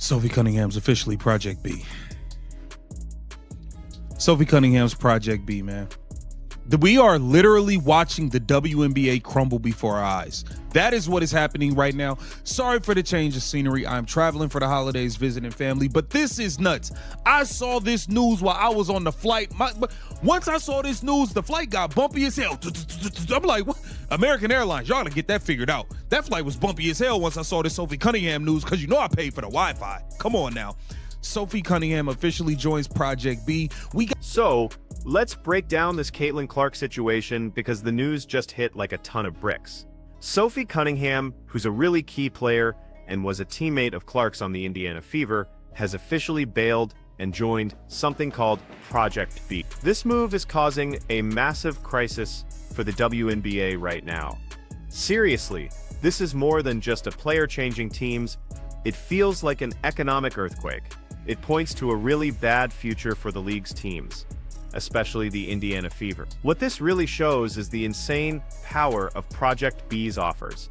Sophie Cunningham's officially Project B. Sophie Cunningham's Project B, man. We are literally watching the WNBA crumble before our eyes. That is what is happening right now. Sorry for the change of scenery. I'm traveling for the holidays, visiting family, but this is nuts. I saw this news while I was on the flight. Once I saw this news, the flight got bumpy as hell. I'm like, what? American Airlines, y'all gotta get that figured out. That flight was bumpy as hell once I saw this Sophie Cunningham news, because you know I paid for the Wi-Fi. Come on now. Sophie Cunningham officially joins Project B. So let's break down this Caitlin Clark situation, because the news just hit like a ton of bricks. Sophie Cunningham, who's a really key player and was a teammate of Clark's on the Indiana Fever, has officially bailed and joined something called Project B. This move is causing a massive crisis for the WNBA right now. Seriously, this is more than just a player changing teams. It feels like an economic earthquake. It points to a really bad future for the league's teams, especially the Indiana Fever. What this really shows is the insane power of Project B's offers.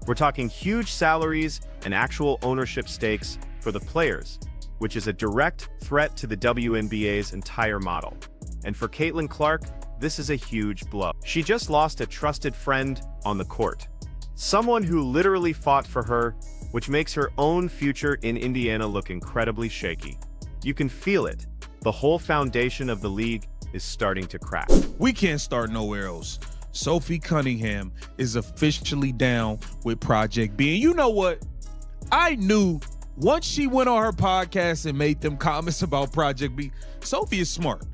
We're talking huge salaries and actual ownership stakes for the players, which is a direct threat to the WNBA's entire model. And for Caitlin Clark, this is a huge blow. She just lost a trusted friend on the court, someone who literally fought for her, which makes her own future in Indiana look incredibly shaky. You can feel it. The whole foundation of the league is starting to crack. We can't start nowhere else. Sophie Cunningham is officially down with Project B. And you know what? I knew once she went on her podcast and made them comments about Project B, Sophie is smart.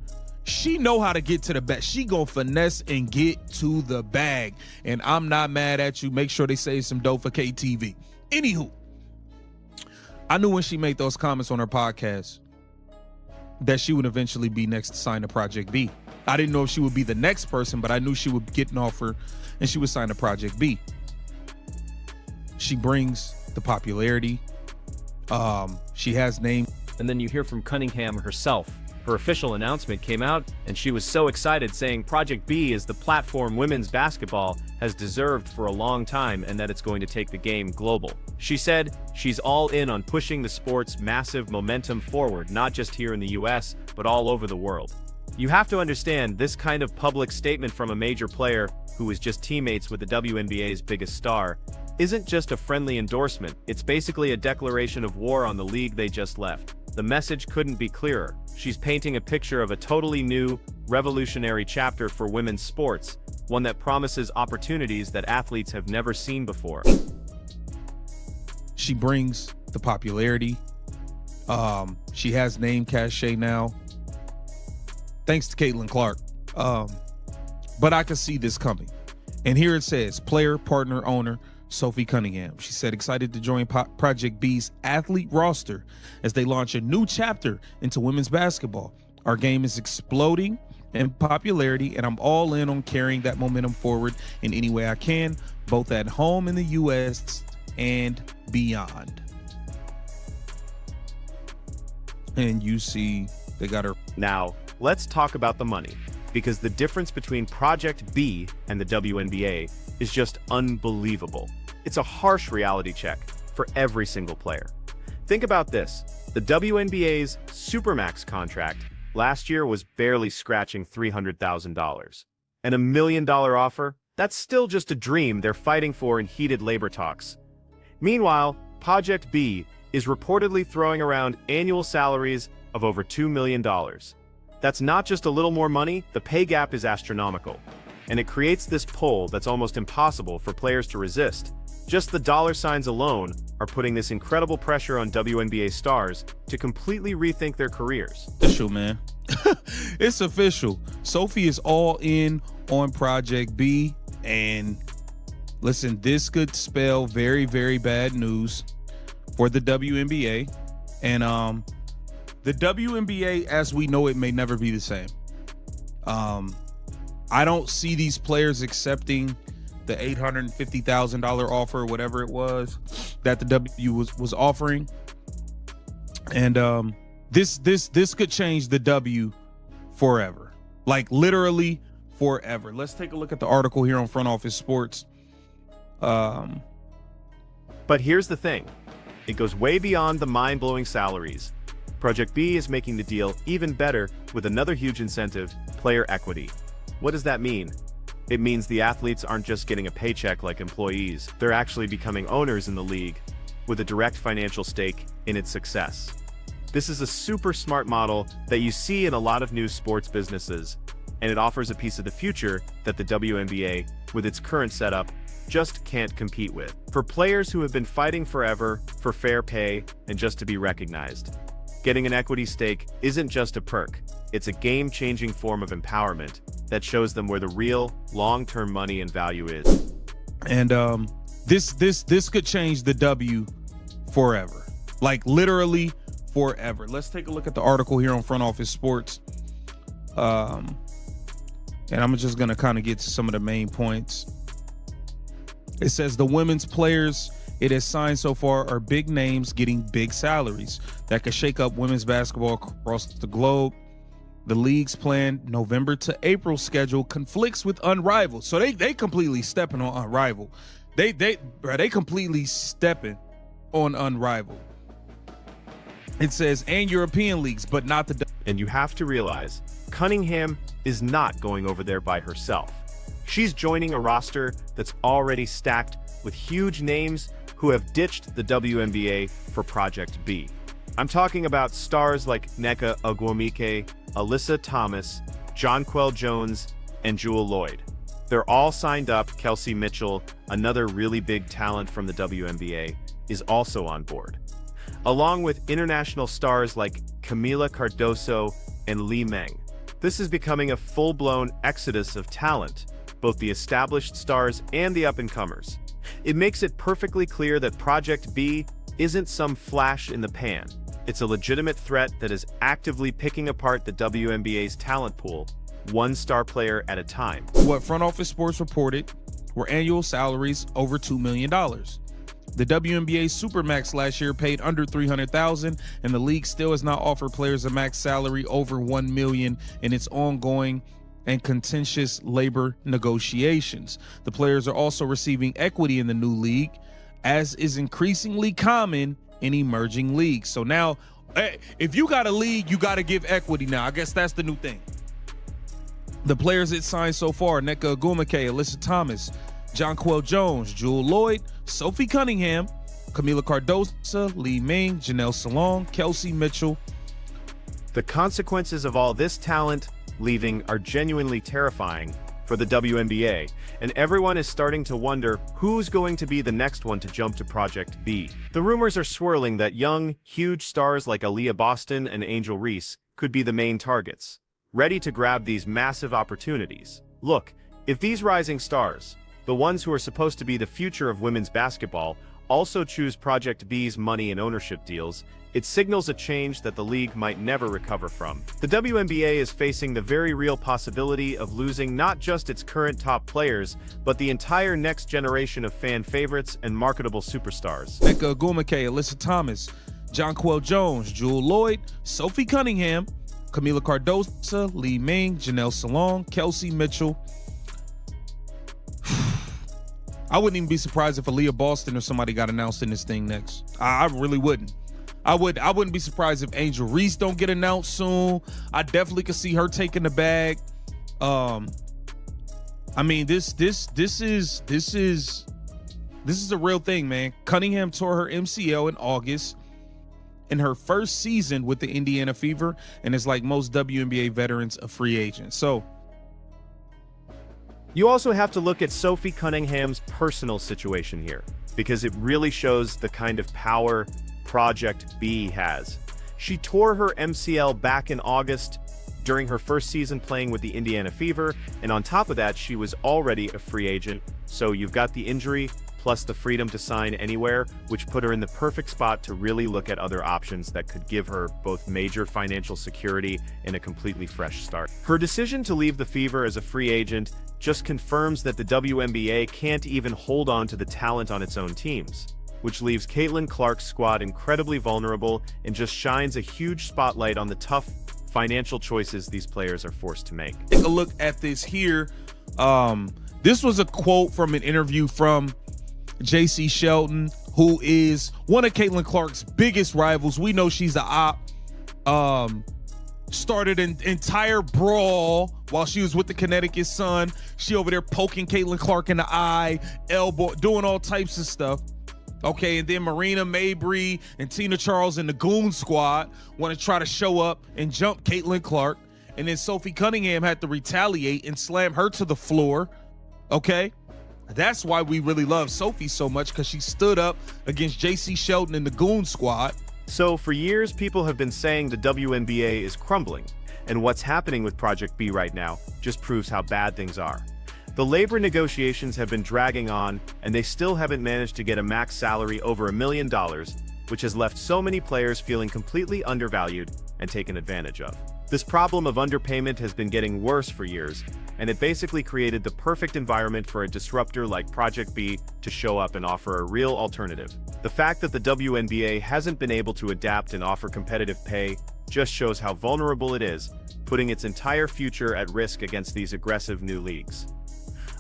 She know how to get to the bag. She gonna finesse and get to the bag. And I'm not mad at you. Make sure they save some dough for KTV. Anywho, I knew when she made those comments on her podcast that she would eventually be next to sign to Project B. I didn't know if she would be the next person, but I knew she would get an offer and she would sign to Project B. She brings the popularity. She has name. And then you hear from Cunningham herself. Her official announcement came out, and she was so excited, saying Project B is the platform women's basketball has deserved for a long time, and that it's going to take the game global. She said she's all in on pushing the sport's massive momentum forward, not just here in the US, but all over the world. You have to understand, this kind of public statement from a major player who is just teammates with the WNBA's biggest star isn't just a friendly endorsement. It's basically a declaration of war on the league they just left. The message couldn't be clearer. She's painting a picture of a totally new, revolutionary chapter for women's sports, one that promises opportunities that athletes have never seen before. She brings the popularity. She has name cachet now, thanks to Caitlin Clark. But I could see this coming. And here it says, player, partner, owner, Sophie Cunningham. She said, excited to join Project B's athlete roster as they launch a new chapter into women's basketball. Our game is exploding in popularity, and I'm all in on carrying that momentum forward in any way I can, both at home in the US and beyond. And you see they got her. Now, let's talk about the money, because the difference between Project B and the WNBA is just unbelievable. It's a harsh reality check for every single player. Think about this. The WNBA's Supermax contract last year was barely scratching $300,000. And $1 million offer? That's still just a dream they're fighting for in heated labor talks. Meanwhile, Project B is reportedly throwing around annual salaries of over $2 million. That's not just a little more money, the pay gap is astronomical. And it creates this pull that's almost impossible for players to resist. Just the dollar signs alone are putting this incredible pressure on WNBA stars to completely rethink their careers. Official, man. It's official. Sophie is all in on Project B. And listen, this could spell very, very bad news for the WNBA. And the WNBA, as we know it, may never be the same. I don't see these players accepting the $850,000 offer, or whatever it was that the W was offering. And this could change the W forever, like literally forever. Let's take a look at the article here on Front Office Sports. But here's the thing. It goes way beyond the mind-blowing salaries. Project B is making the deal even better with another huge incentive, player equity. What does that mean? It means the athletes aren't just getting a paycheck like employees, they're actually becoming owners in the league with a direct financial stake in its success. This is a super smart model that you see in a lot of new sports businesses, and it offers a piece of the future that the WNBA, with its current setup, just can't compete with. For players who have been fighting forever for fair pay and just to be recognized, getting an equity stake isn't just a perk, it's a game-changing form of empowerment that shows them where the real, long-term money and value is. And this could change the W forever. Like literally forever. Let's take a look at the article here on Front Office Sports. And I'm just gonna kind of get to some of the main points. It says the women's players it has signed so far are big names getting big salaries that could shake up women's basketball across the globe. The league's planned November to April schedule conflicts with Unrivaled. So they completely stepping on Unrivaled. They completely stepping on Unrivaled. It says and European leagues, but not the. And you have to realize, Cunningham is not going over there by herself. She's joining a roster that's already stacked with huge names who have ditched the WNBA for Project B. I'm talking about stars like Nneka Ogwumike, Alyssa Thomas, Jonquel Jones, and Jewel Lloyd. They're all signed up. Kelsey Mitchell, another really big talent from the WNBA, is also on board, along with international stars like Camila Cardoso and Li Meng. This is becoming a full-blown exodus of talent, both the established stars and the up-and-comers. It makes it perfectly clear that Project B isn't some flash in the pan. It's a legitimate threat that is actively picking apart the WNBA's talent pool, one star player at a time. What Front Office Sports reported were annual salaries over $2 million. The WNBA Supermax last year paid under $300,000, and the league still has not offered players a max salary over $1 million in its ongoing and contentious labor negotiations. The players are also receiving equity in the new league, as is increasingly common in emerging leagues. So now, if you got a league, you got to give equity now. I guess that's the new thing. The players it signed so far: Nneka Ogwumike, Alyssa Thomas, Jonquel Jones, Jewel Lloyd, Sophie Cunningham, Camila Cardoso, Li Meng, Janelle Salon, Kelsey Mitchell. The consequences of all this talent leaving are genuinely terrifying for the WNBA, and everyone is starting to wonder who's going to be the next one to jump to Project B. The rumors are swirling that young, huge stars like Aaliyah Boston and Angel Reese could be the main targets, ready to grab these massive opportunities. Look, if these rising stars, the ones who are supposed to be the future of women's basketball, also choose Project B's money and ownership deals, it signals a change that the league might never recover from. The WNBA is facing the very real possibility of losing not just its current top players, but the entire next generation of fan favorites and marketable superstars. Nneka Ogwumike, Alyssa Thomas, Jonquel Jones, Jewel Lloyd, Sophie Cunningham, Camila Cardoso, Li Meng, Janelle Salon, Kelsey Mitchell. I wouldn't even be surprised if Aaliyah Boston or somebody got announced in this thing next. I really wouldn't. I wouldn't be surprised if Angel Reese don't get announced soon. I definitely could see her taking the bag. I mean, this is a real thing, man. Cunningham tore her MCL in August in her first season with the Indiana Fever, and is, like most WNBA veterans, a free agent. So you also have to look at Sophie Cunningham's personal situation here, because it really shows the kind of power Project B has. She tore her MCL back in August during her first season playing with the Indiana Fever, and on top of that, she was already a free agent. So you've got the injury plus the freedom to sign anywhere, which put her in the perfect spot to really look at other options that could give her both major financial security and a completely fresh start. Her decision to leave the Fever as a free agent just confirms that the WNBA can't even hold on to the talent on its own teams, which leaves Caitlin Clark's squad incredibly vulnerable and just shines a huge spotlight on the tough financial choices these players are forced to make. Take a look at this here. This was a quote from an interview from J.C. Shelton who is one of Caitlin Clark's biggest rivals. We know she's a op. Started an entire brawl while she was with the Connecticut Sun. She over there poking Caitlin Clark in the eye, elbow, doing all types of stuff. Okay, and then Marina Mabrey and Tina Charles and the Goon Squad want to try to show up and jump Caitlin Clark. And then Sophie Cunningham had to retaliate and slam her to the floor. Okay, that's why we really love Sophie so much, because she stood up against JC Sheldon and the Goon Squad. So for years, people have been saying the WNBA is crumbling, and what's happening with Project B right now just proves how bad things are. The labor negotiations have been dragging on, and they still haven't managed to get a max salary over $1 million, which has left so many players feeling completely undervalued and taken advantage of. This problem of underpayment has been getting worse for years, and it basically created the perfect environment for a disruptor like Project B to show up and offer a real alternative. The fact that the WNBA hasn't been able to adapt and offer competitive pay just shows how vulnerable it is, putting its entire future at risk against these aggressive new leagues.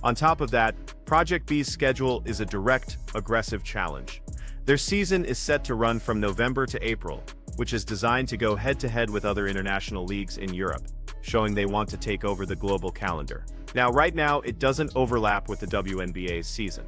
On top of that, Project B's schedule is a direct, aggressive challenge. Their season is set to run from November to April, which is designed to go head-to-head with other international leagues in Europe, showing they want to take over the global calendar. Now, right now, it doesn't overlap with the WNBA's season.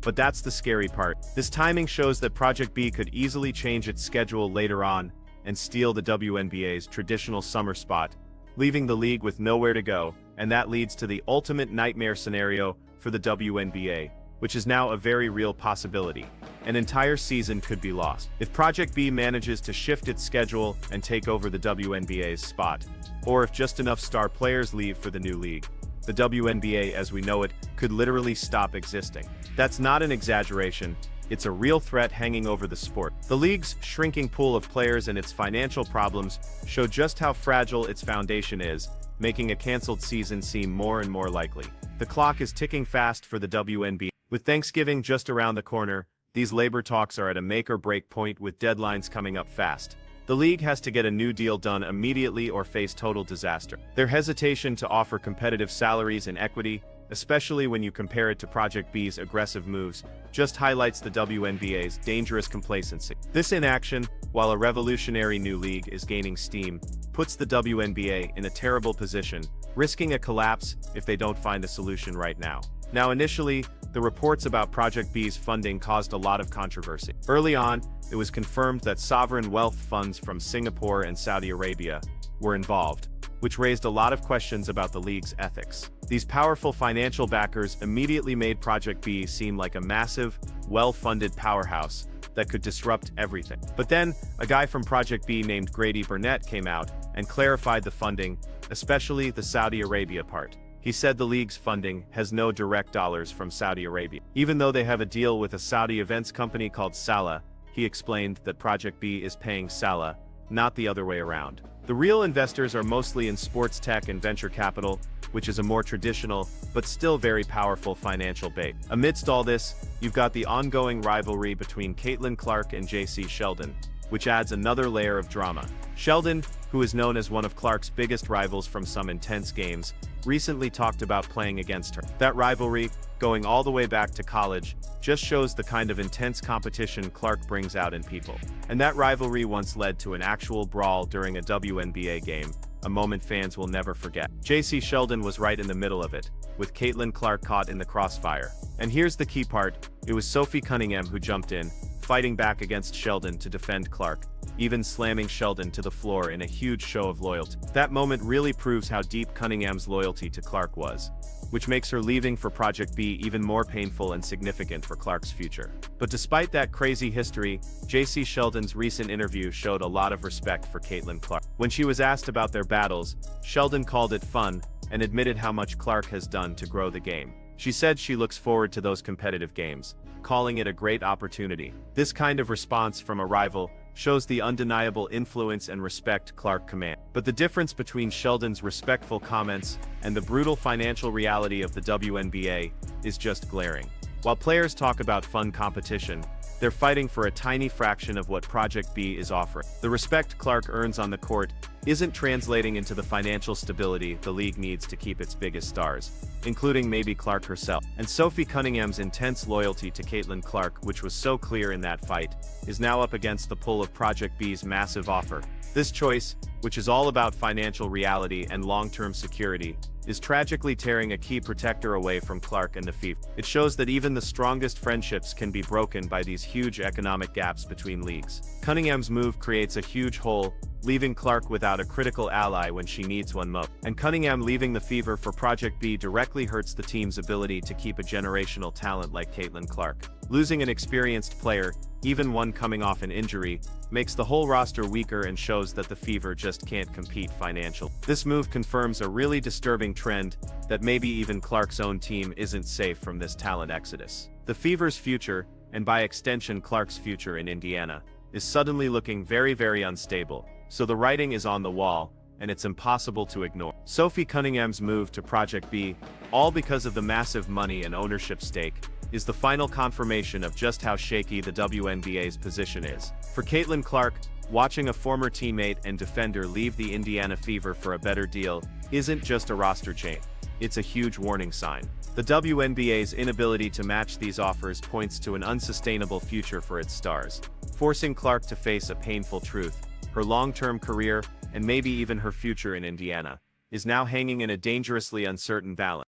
But that's the scary part. This timing shows that Project B could easily change its schedule later on and steal the WNBA's traditional summer spot, leaving the league with nowhere to go, and that leads to the ultimate nightmare scenario for the WNBA, which is now a very real possibility. An entire season could be lost. If Project B manages to shift its schedule and take over the WNBA's spot, or if just enough star players leave for the new league, the WNBA as we know it could literally stop existing. That's not an exaggeration, it's a real threat hanging over the sport. The league's shrinking pool of players and its financial problems show just how fragile its foundation is, making a canceled season seem more and more likely. The clock is ticking fast for the WNBA. With Thanksgiving just around the corner, these labor talks are at a make-or-break point with deadlines coming up fast. The league has to get a new deal done immediately or face total disaster. Their hesitation to offer competitive salaries and equity, especially when you compare it to Project B's aggressive moves, just highlights the WNBA's dangerous complacency. This inaction, while a revolutionary new league is gaining steam, puts the WNBA in a terrible position, risking a collapse if they don't find a solution right now. Now, initially, the reports about Project B's funding caused a lot of controversy. Early on, it was confirmed that sovereign wealth funds from Singapore and Saudi Arabia were involved, which raised a lot of questions about the league's ethics. These powerful financial backers immediately made Project B seem like a massive, well-funded powerhouse that could disrupt everything. But then, a guy from Project B named Grady Burnett came out and clarified the funding, especially the Saudi Arabia part. He said the league's funding has no direct dollars from Saudi Arabia. Even though they have a deal with a Saudi events company called Salah, he explained that Project B is paying Salah, not the other way around. The real investors are mostly in sports tech and venture capital, which is a more traditional, but still very powerful financial base. Amidst all this, you've got the ongoing rivalry between Caitlin Clark and JC Sheldon, which adds another layer of drama. Sheldon, who is known as one of Clark's biggest rivals from some intense games, recently talked about playing against her. That rivalry, going all the way back to college, just shows the kind of intense competition Clark brings out in people. And that rivalry once led to an actual brawl during a WNBA game, a moment fans will never forget. JC Sheldon was right in the middle of it, with Caitlin Clark caught in the crossfire. And here's the key part, it was Sophie Cunningham who jumped in, fighting back against Sheldon to defend Clark, even slamming Sheldon to the floor in a huge show of loyalty. That moment really proves how deep Cunningham's loyalty to Clark was, which makes her leaving for Project B even more painful and significant for Clark's future. But despite that crazy history, JC Sheldon's recent interview showed a lot of respect for Caitlin Clark. When she was asked about their battles, Sheldon called it fun and admitted how much Clark has done to grow the game. She said she looks forward to those competitive games, calling it a great opportunity. This kind of response from a rival shows the undeniable influence and respect Clark commands. But the difference between Sheldon's respectful comments and the brutal financial reality of the WNBA is just glaring. While players talk about fun competition, they're fighting for a tiny fraction of what Project B is offering. The respect Clark earns on the court isn't translating into the financial stability the league needs to keep its biggest stars, including maybe Clark herself. And Sophie Cunningham's intense loyalty to Caitlin Clark, which was so clear in that fight, is now up against the pull of Project B's massive offer. This choice, which is all about financial reality and long-term security, is tragically tearing a key protector away from Clark and the Fever. It shows that even the strongest friendships can be broken by these huge economic gaps between leagues. Cunningham's move creates a huge hole, leaving Clark without a critical ally when she needs one most. And Cunningham leaving the Fever for Project B directly hurts the team's ability to keep a generational talent like Caitlin Clark. Losing an experienced player, even one coming off an injury, makes the whole roster weaker and shows that the Fever just can't compete financially. This move confirms a really disturbing trend that maybe even Clark's own team isn't safe from this talent exodus. The Fever's future, and by extension Clark's future in Indiana, is suddenly looking very, very unstable. So the writing is on the wall, and it's impossible to ignore. Sophie Cunningham's move to Project B, all because of the massive money and ownership stake, is the final confirmation of just how shaky the WNBA's position is. For Caitlin Clark, watching a former teammate and defender leave the Indiana Fever for a better deal isn't just a roster change. It's a huge warning sign. The WNBA's inability to match these offers points to an unsustainable future for its stars, forcing Clark to face a painful truth. Her long-term career, and maybe even her future in Indiana, is now hanging in a dangerously uncertain balance.